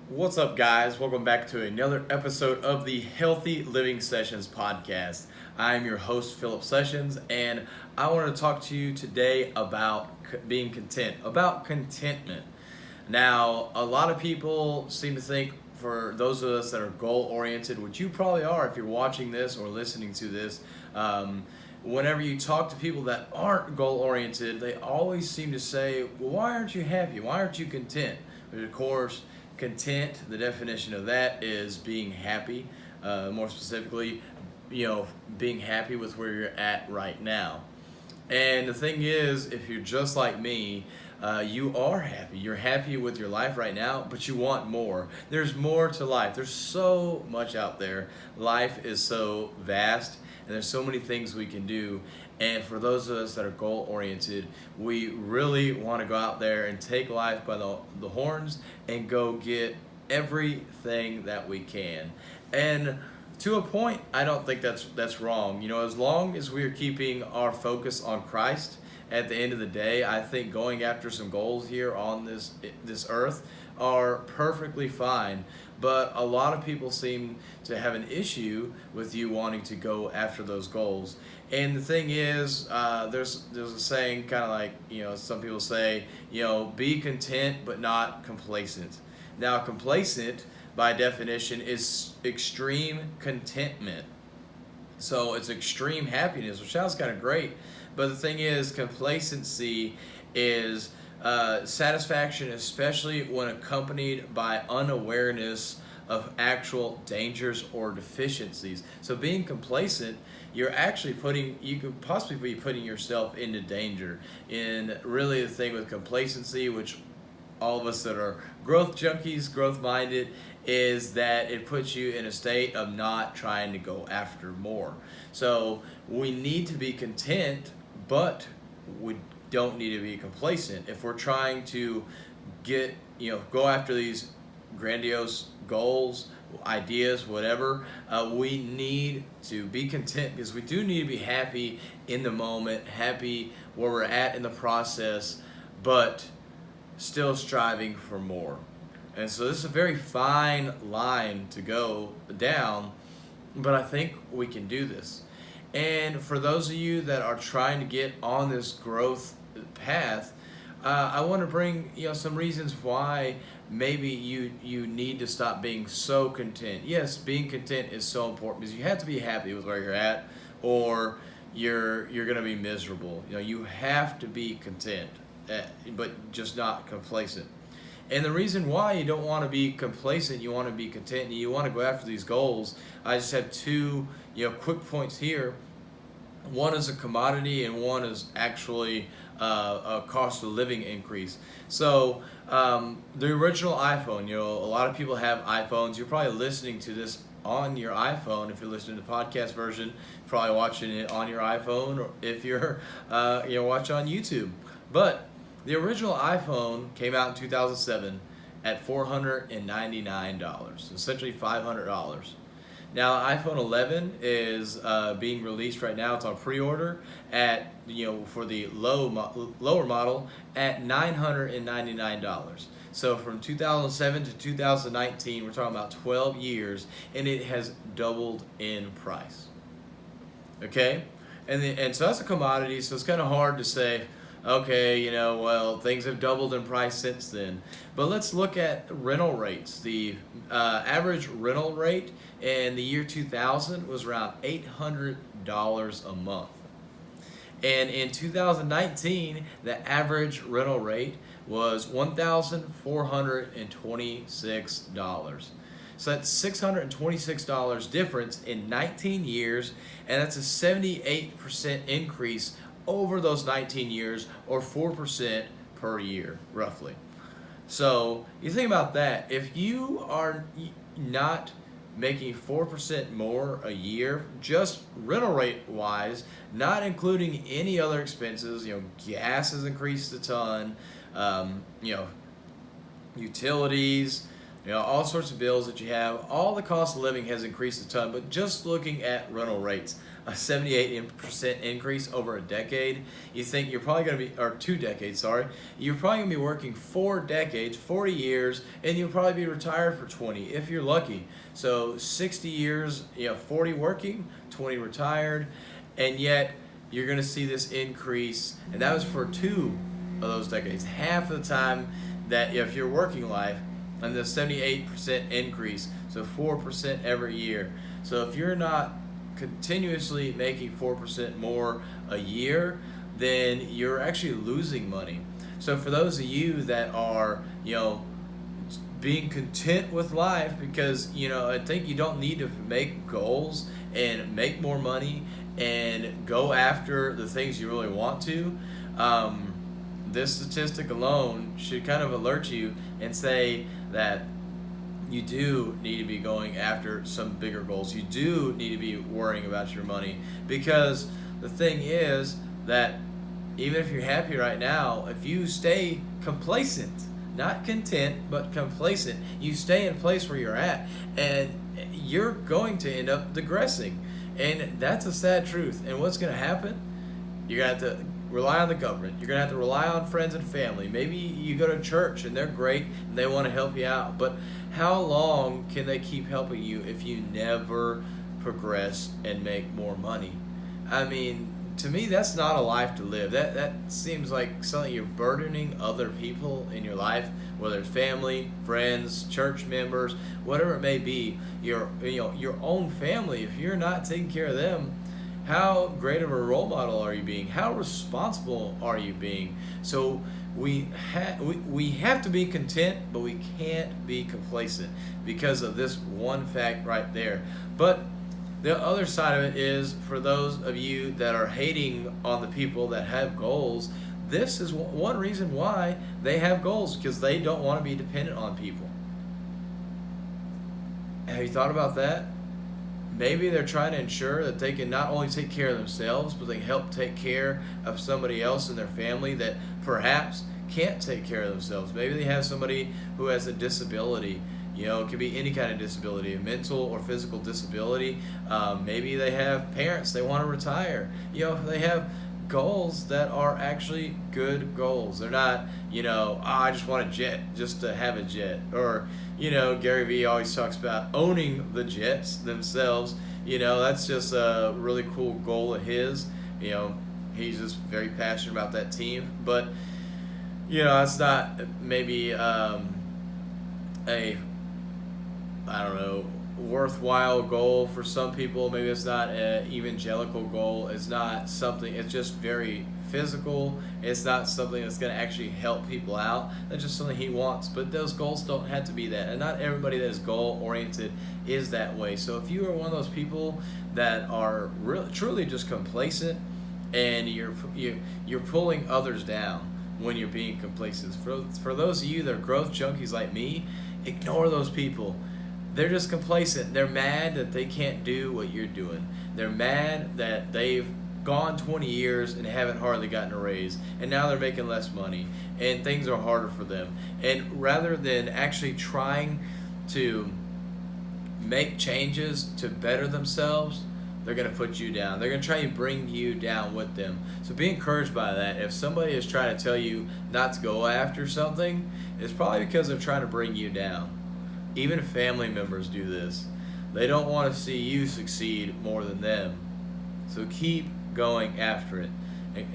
What's up, guys? Welcome back to another episode of the Healthy Living Sessions podcast. I'm your host, Philip Sessions, and I want to talk to you today about being content, about contentment. Now, a lot of people seem to think, for those of us that are goal-oriented, which you probably are if you're watching this or listening to this, whenever you talk to people that aren't goal-oriented, they always seem to say, well, why aren't you happy? Why aren't you content? But of course, content, the definition of that is being happy, more specifically, being happy with where you're at right now. And the thing is, if you're just like me, you are happy. You're happy with your life right now, but you want more. There's more to life. There's so much out there. Life is so vast, and there's so many things we can do. And for those of us that are goal-oriented, we really want to go out there and take life by the horns and go get everything that we can. And to a point, I don't think that's wrong. As long as we're keeping our focus on Christ, at the end of the day, I think going after some goals here on this earth are perfectly fine. But a lot of people seem to have an issue with you wanting to go after those goals. And the thing is, there's a saying, kind of like, some people say, be content but not complacent. Now, complacent, by definition, is extreme contentment. So it's extreme happiness, which sounds kind of great. But the thing is, complacency is satisfaction, especially when accompanied by unawareness of actual dangers or deficiencies. So being complacent, you could possibly be putting yourself into danger. And really the thing with complacency, which all of us that are growth junkies, growth minded, is that it puts you in a state of not trying to go after more. So we need to be content, but we don't need to be complacent. If we're trying to go after these grandiose goals, ideas, whatever, we need to be content, because we do need to be happy in the moment, happy where we're at in the process, but still striving for more. And so this is a very fine line to go down, but I think we can do this. And for those of you that are trying to get on this growth path, I want to bring some reasons why maybe you need to stop being so content. Yes, being content is so important, because you have to be happy with where you're at, or you're going to be miserable. You have to be content, but just not complacent. And the reason why you don't want to be complacent, you want to be content, and you want to go after these goals, I just have two quick points here. One is a commodity, and one is actually a cost of living increase. So the original iPhone, a lot of people have iPhones. You're probably listening to this on your iPhone. If you're listening to the podcast version, probably watching it on your iPhone, or if you're watching on YouTube. But the original iPhone came out in 2007 at $499, essentially $500. Now, iPhone 11 is being released right now. It's on pre-order at for the lower model at $999. So from 2007 to 2019, we're talking about 12 years, and it has doubled in price. Okay, and so that's a commodity. So it's kind of hard to say, okay, things have doubled in price since then. But let's look at rental rates. The average rental rate in the year 2000 was around $800 a month. And in 2019, the average rental rate was $1,426. So that's $626 difference in 19 years, and that's a 78% increase over those 19 years, or 4% per year, roughly. So you think about that. If you are not making 4% more a year, just rental rate wise, not including any other expenses, gas has increased a ton, utilities, all sorts of bills that you have, all the cost of living has increased a ton, but just looking at rental rates, a 78% increase over a decade. You think you're probably going to be, or 2 decades, sorry. You're probably going to be working 4 decades, 40 years, and you'll probably be retired for 20 if you're lucky. So 60 years, 40 working, 20 retired, and yet you're going to see this increase, and that was for 2 of those decades. Half of the time that if you're working life, and the 78% increase, so 4% every year. So if you're not continuously making 4% more a year, then you're actually losing money. So for those of you that are, being content with life, because, I think you don't need to make goals and make more money and go after the things you really want to. This statistic alone should kind of alert you and say that you do need to be going after some bigger goals. You do need to be worrying about your money, because the thing is that even if you're happy right now, if you stay complacent, not content, but complacent, you stay in a place where you're at, and you're going to end up digressing. And that's a sad truth. And what's going to happen? You're going to have to rely on the government. You're going to have to rely on friends and family. Maybe you go to church and they're great and they want to help you out. But how long can they keep helping you if you never progress and make more money? I mean, to me, that's not a life to live. That seems like something you're burdening other people in your life, whether it's family, friends, church members, whatever it may be. Your own family, if you're not taking care of them, how great of a role model are you being? How responsible are you being? So we have to be content, but we can't be complacent because of this one fact right there. But the other side of it is, for those of you that are hating on the people that have goals, this is one reason why they have goals, because they don't want to be dependent on people. Have you thought about that? Maybe they're trying to ensure that they can not only take care of themselves, but they can help take care of somebody else in their family that perhaps can't take care of themselves. Maybe they have somebody who has a disability. It could be any kind of disability, a mental or physical disability. Maybe they have parents, they want to retire. They have goals that are actually good goals. They're not, I just want a jet just to have a jet. Or, Gary Vee always talks about owning the jets themselves. That's just a really cool goal of his. He's just very passionate about that team. But, it's not maybe worthwhile goal for some people. Maybe it's not an evangelical goal. It's not something, it's just very physical. It's not something that's going to actually help people out. That's just something he wants. But those goals don't have to be that. And not everybody that is goal oriented is that way. So if you are one of those people that are really, truly just complacent, and you're pulling others down when you're being complacent. For those of you that are growth junkies like me, ignore those people. They're just complacent. They're mad that they can't do what you're doing. They're mad that they've gone 20 years and haven't hardly gotten a raise, and now they're making less money and things are harder for them. And rather than actually trying to make changes to better themselves, they're going to put you down. They're going to try and bring you down with them. So be encouraged by that. If somebody is trying to tell you not to go after something, it's probably because they're trying to bring you down. Even family members do this. They don't want to see you succeed more than them. So keep going after it.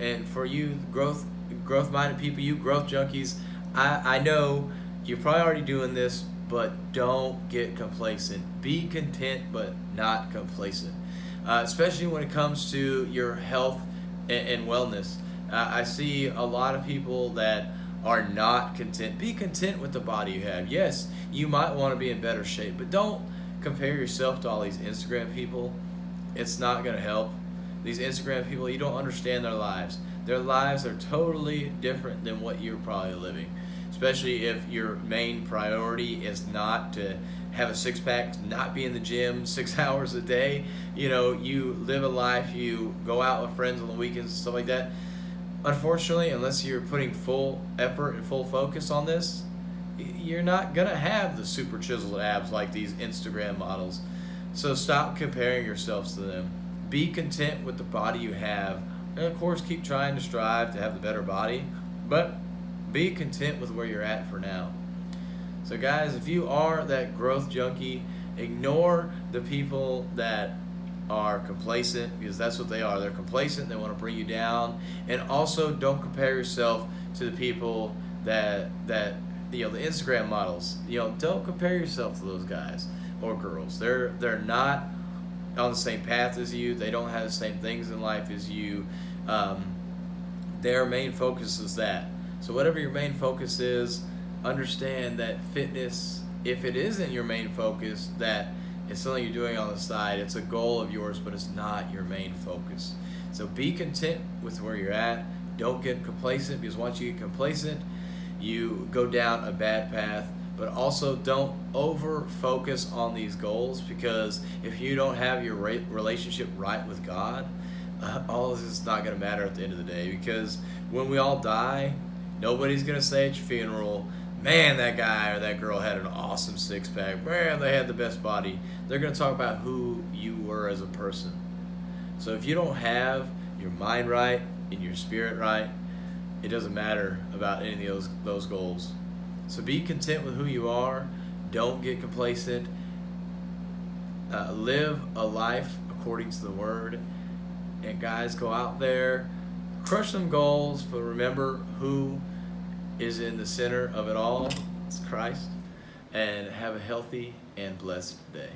And for you growth-minded people, you growth junkies, I know you're probably already doing this, but don't get complacent. Be content, but not complacent. Especially when it comes to your health and wellness. I see a lot of people that are not content. Be content with the body you have. Yes, you might want to be in better shape, but don't compare yourself to all these Instagram people. It's not going to help. These Instagram people, you don't understand their lives. Their lives are totally different than what you're probably living. Especially if your main priority is not to have a six-pack, not be in the gym 6 hours a day. You live a life, you go out with friends on the weekends and stuff like that. Unfortunately, unless you're putting full effort and full focus on this, you're not going to have the super chiseled abs like these Instagram models. So stop comparing yourselves to them. be content with the body you have. And of course, keep trying to strive to have the better body, but be content with where you're at for now. So guys, if you are that growth junkie, ignore the people that are complacent, because that's what they are. They're complacent. They want to bring you down. And also, don't compare yourself to the people that the Instagram models. Don't compare yourself to those guys or girls. They're not on the same path as you. They don't have the same things in life as you. Their main focus is that. So whatever your main focus is, understand that fitness, if it isn't your main focus, that it's something you're doing on the side. It's a goal of yours, but it's not your main focus. So be content with where you're at. Don't get complacent, because once you get complacent, you go down a bad path. But also don't over focus on these goals, because if you don't have your relationship right with God, all of this is not going to matter at the end of the day. Because when we all die, nobody's going to say at your funeral, man, that guy or that girl had an awesome six-pack. Man, they had the best body. They're going to talk about who you were as a person. So if you don't have your mind right and your spirit right, it doesn't matter about any of those goals. So be content with who you are. Don't get complacent. Live a life according to the Word. And guys, go out there, crush some goals, but remember who is in the center of it all. It's Christ. And have a healthy and blessed day.